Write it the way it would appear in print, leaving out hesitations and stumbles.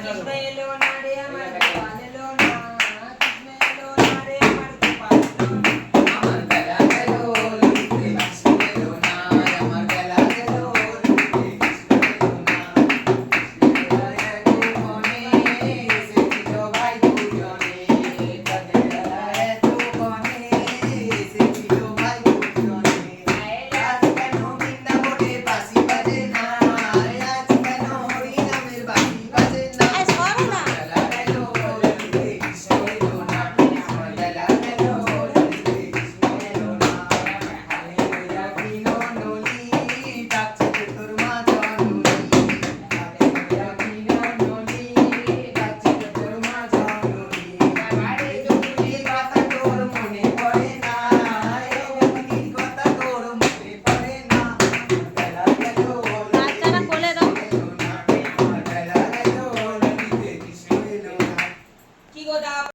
কৃষ্ণ এলো না রে আমার গোপাল এলো না, কৃষ্ণ এলো না রে আমার গোপাল এলো না। আমার বেলা গেল ললিতে কৃষ্ণ এলো না, আমার বেলা গেল ললিতে কৃষ্ণ এলো না। কৃষ্ণের এত মনে এসেছিল ভাই দুজনে, তাদের বেলা এত মনে এসেছিল ভাই দুজনে। আজ কেন বৃন্দাবনে বাঁশি বাজে না, আজ কেন হরিনামের বাঁশি বাজে না। আমার বেলা গেল ললিতে কৃষ্ণ এলো না, আমার বেলা গেল ললিতে কৃষ্ণ এলো না। হালে লইয়া বিনোনলি ডাকছে তোর মা জননী, হালে লইয়া বিনোনলি ডাকছে তোর মা জননী। এই জননীর কথা তোর মনে পড়ে না, এই জননীর কথা তোর মনে পড়ে না। আমার বেলা গেল বাচ্চারা কোলে দাও। এলো না, আমার বেলা গেল ললিতে কৃষ্ণ এলো না। কি গো দাও